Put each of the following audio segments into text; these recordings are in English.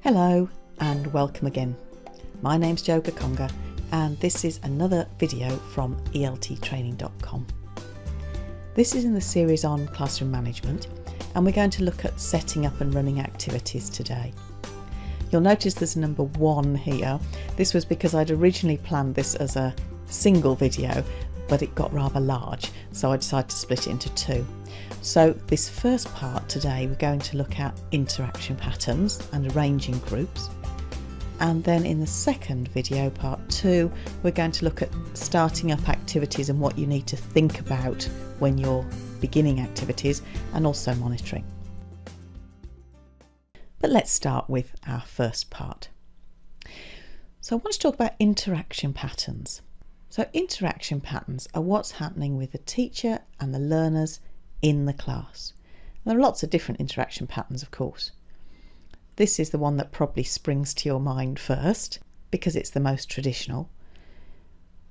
Hello and welcome again. My name's Jo Gakonga and this is another video from elttraining.com. This is in the series on classroom management and we're going to look at setting up and running activities today. You'll notice there's a number 1 here. This was because I'd originally planned this as a single video, but it got rather large, so I decided to split it into 2. So this first part today, we're going to look at interaction patterns and arranging groups. And then in the second video, part 2, we're going to look at starting up activities and what you need to think about when you're beginning activities and also monitoring. But let's start with our first part. So I want to talk about interaction patterns. So interaction patterns are what's happening with the teacher and the learners in the class. There are lots of different interaction patterns, of course. This is the one that probably springs to your mind first because it's the most traditional,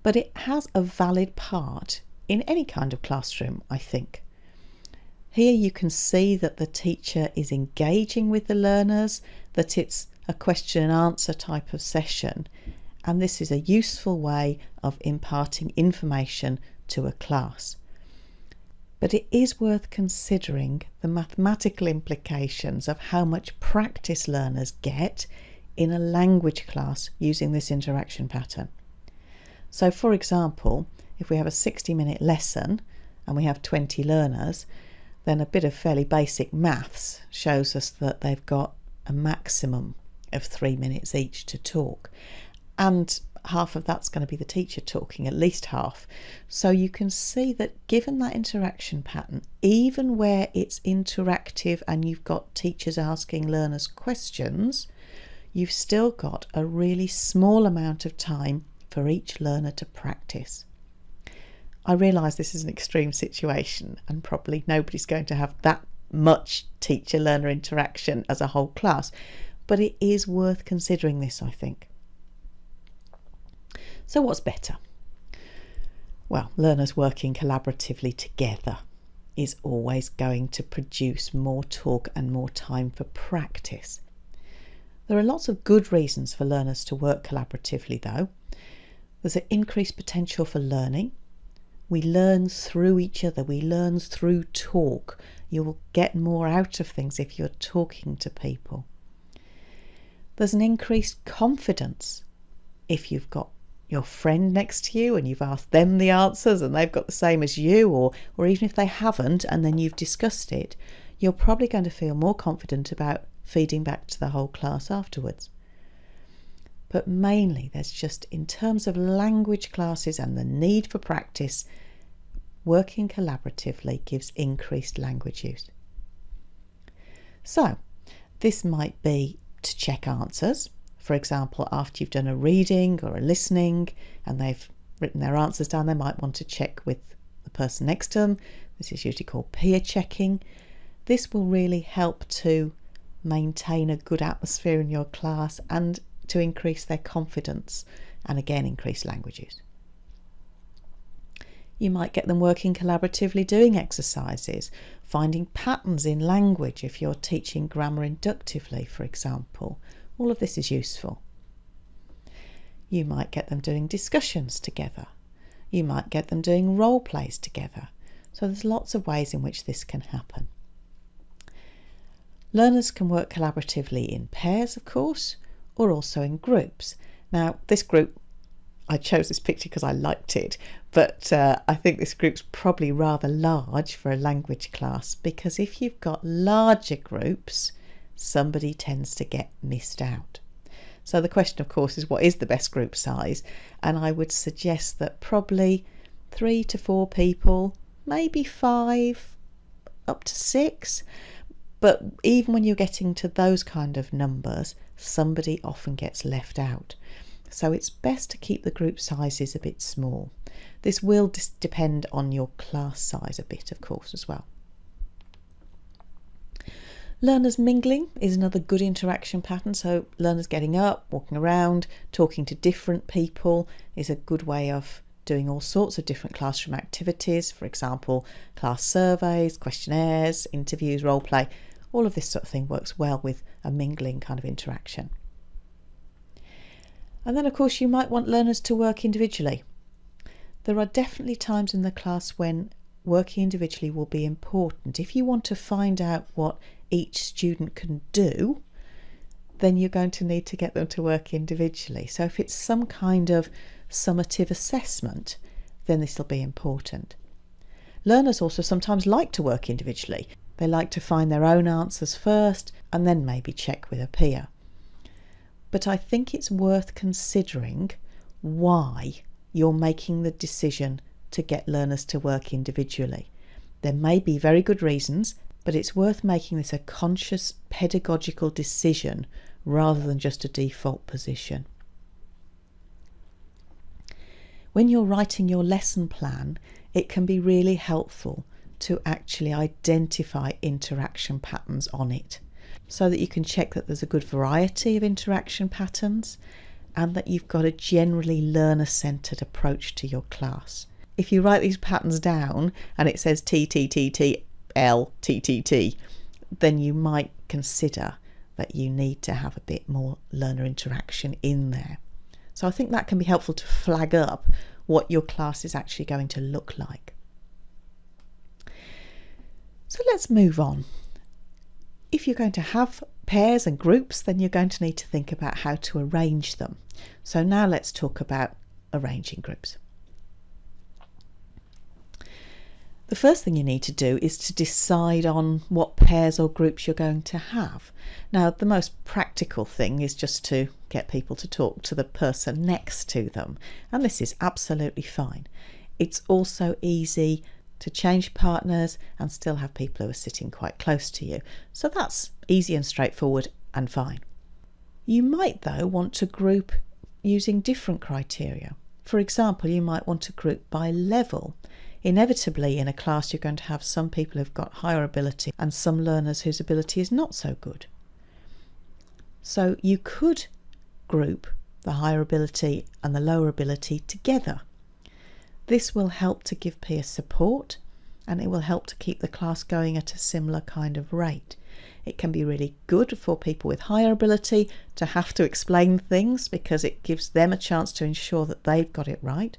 but it has a valid part in any kind of classroom, I think. Here you can see that the teacher is engaging with the learners, that it's a question and answer type of session, and this is a useful way of imparting information to a class. But it is worth considering the mathematical implications of how much practice learners get in a language class using this interaction pattern. So for example, if we have a 60-minute lesson and we have 20 learners, then a bit of fairly basic maths shows us that they've got a maximum of 3 minutes each to talk. And half of that's going to be the teacher talking, at least half. So you can see that given that interaction pattern, even where it's interactive and you've got teachers asking learners questions, you've still got a really small amount of time for each learner to practice. I realise this is an extreme situation and probably nobody's going to have that much teacher-learner interaction as a whole class, but it is worth considering this, I think. So what's better? Well, learners working collaboratively together is always going to produce more talk and more time for practice. There are lots of good reasons for learners to work collaboratively though. There's an increased potential for learning. We learn through each other, we learn through talk. You'll get more out of things if you're talking to people. There's an increased confidence if you've got your friend next to you and you've asked them the answers and they've got the same as you, or even if they haven't and then you've discussed it, you're probably going to feel more confident about feeding back to the whole class afterwards. But mainly there's just, in terms of language classes and the need for practice, working collaboratively gives increased language use. So this might be to check answers. For example, after you've done a reading or a listening and they've written their answers down, they might want to check with the person next to them. This is usually called peer checking. This will really help to maintain a good atmosphere in your class and to increase their confidence and again increase language use. You might get them working collaboratively doing exercises, finding patterns in language if you're teaching grammar inductively, for example. All of this is useful. You might get them doing discussions together. You might get them doing role plays together. So there's lots of ways in which this can happen. Learners can work collaboratively in pairs, of course, or also in groups. Now, this group, I chose this picture because I liked it, but I think this group's probably rather large for a language class because if you've got larger groups, somebody tends to get missed out. So the question, of course, is what is the best group size? And I would suggest that probably 3 to 4 people, maybe 5, up to 6. But even when you're getting to those kind of numbers, somebody often gets left out. So it's best to keep the group sizes a bit small. This will depend on your class size a bit, of course, as well. Learners mingling is another good interaction pattern. So learners getting up, walking around, talking to different people is a good way of doing all sorts of different classroom activities. For example, class surveys, questionnaires, interviews, role play. All of this sort of thing works well with a mingling kind of interaction. And then of course you might want learners to work individually. There are definitely times in the class when working individually will be important. If you want to find out what each student can do, then you're going to need to get them to work individually. So if it's some kind of summative assessment, then this will be important. Learners also sometimes like to work individually. They like to find their own answers first and then maybe check with a peer. But I think it's worth considering why you're making the decision to get learners to work individually. There may be very good reasons, but it's worth making this a conscious pedagogical decision rather than just a default position. When you're writing your lesson plan, it can be really helpful to actually identify interaction patterns on it, so that you can check that there's a good variety of interaction patterns and that you've got a generally learner-centred approach to your class. If you write these patterns down and it says T, T, T, T, L, T, T, T, then you might consider that you need to have a bit more learner interaction in there. So I think that can be helpful to flag up what your class is actually going to look like. So let's move on. If you're going to have pairs and groups, then you're going to need to think about how to arrange them. So now let's talk about arranging groups. The first thing you need to do is to decide on what pairs or groups you're going to have. Now, the most practical thing is just to get people to talk to the person next to them, and this is absolutely fine. It's also easy to change partners and still have people who are sitting quite close to you. So that's easy and straightforward and fine. You might, though, want to group using different criteria. For example, you might want to group by level. Inevitably, in a class, you're going to have some people who've got higher ability and some learners whose ability is not so good. So you could group the higher ability and the lower ability together. This will help to give peer support, and it will help to keep the class going at a similar kind of rate. It can be really good for people with higher ability to have to explain things because it gives them a chance to ensure that they've got it right,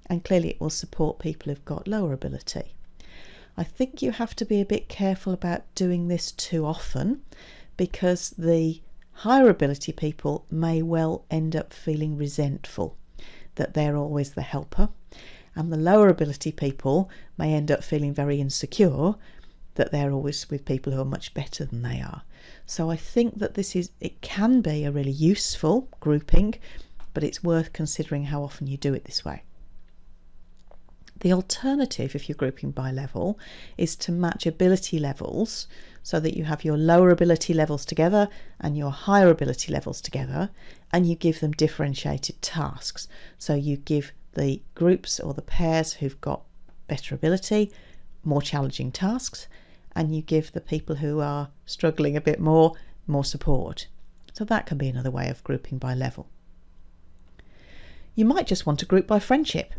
and clearly it will support people who've got lower ability. I think you have to be a bit careful about doing this too often, because the higher ability people may well end up feeling resentful that they're always the helper, and the lower ability people may end up feeling very insecure that they're always with people who are much better than they are. So I think that it can be a really useful grouping, but it's worth considering how often you do it this way. The alternative, if you're grouping by level, is to match ability levels so that you have your lower ability levels together and your higher ability levels together, and you give them differentiated tasks. So you give the groups or the pairs who've got better ability more challenging tasks, and you give the people who are struggling a bit more support. So that can be another way of grouping by level. You might just want to group by friendship.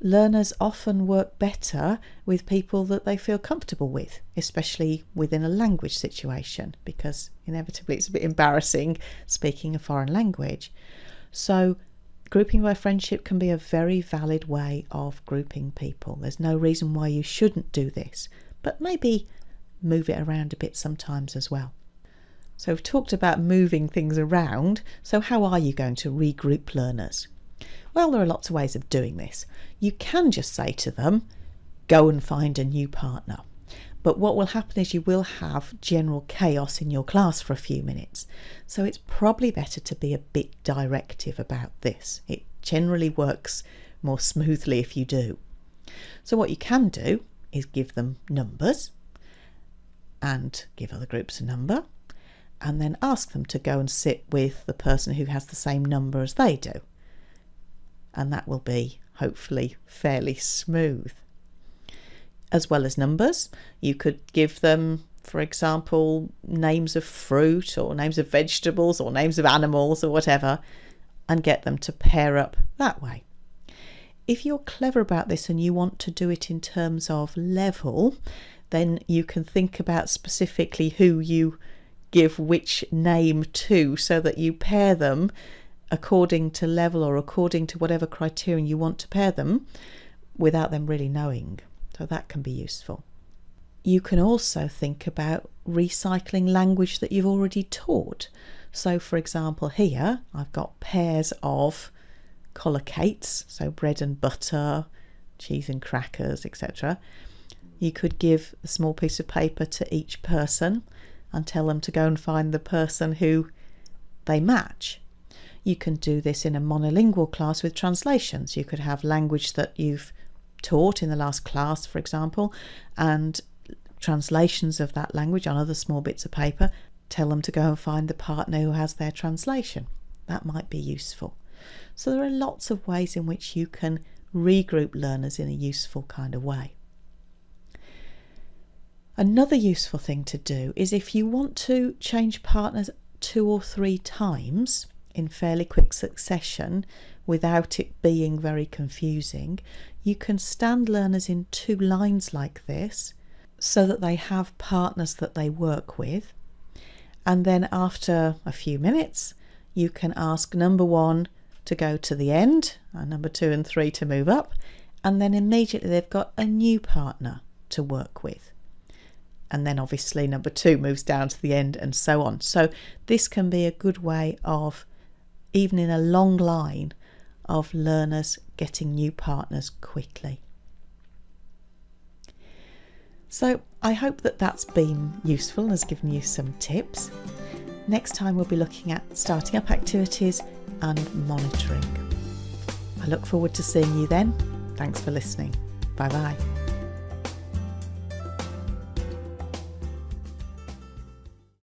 Learners often work better with people that they feel comfortable with, especially within a language situation, because inevitably it's a bit embarrassing speaking a foreign language. So grouping by friendship can be a very valid way of grouping people. There's no reason why you shouldn't do this, but maybe move it around a bit sometimes as well. So we've talked about moving things around. So how are you going to regroup learners? Well, there are lots of ways of doing this. You can just say to them, go and find a new partner. But what will happen is you will have general chaos in your class for a few minutes. So it's probably better to be a bit directive about this. It generally works more smoothly if you do. So what you can do is give them numbers and give other groups a number, and then ask them to go and sit with the person who has the same number as they do. And that will be hopefully fairly smooth. As well as numbers, you could give them, for example, names of fruit or names of vegetables or names of animals or whatever, and get them to pair up that way. If you're clever about this and you want to do it in terms of level, then you can think about specifically who you give which name to, so that you pair them according to level or according to whatever criterion you want to pair them without them really knowing. So that can be useful. You can also think about recycling language that you've already taught. So for example, here I've got pairs of collocates, so bread and butter, cheese and crackers, etc. You could give a small piece of paper to each person and tell them to go and find the person who they match. You can do this in a monolingual class with translations. You could have language that you've taught in the last class, for example, and translations of that language on other small bits of paper. Tell them to go and find the partner who has their translation. That might be useful. So there are lots of ways in which you can regroup learners in a useful kind of way. Another useful thing to do is if you want to change partners 2 or 3 times in fairly quick succession without it being very confusing, you can stand learners in 2 lines like this so that they have partners that they work with. And then after a few minutes, you can ask number 1 to go to the end and number 2 and 3 to move up, and then immediately they've got a new partner to work with. And then obviously number 2 moves down to the end, and so on. So this can be a good way of, even in a long line, of learners getting new partners quickly. So I hope that that's been useful and has given you some tips. Next time we'll be looking at starting up activities and monitoring. I look forward to seeing you then. Thanks for listening. Bye bye.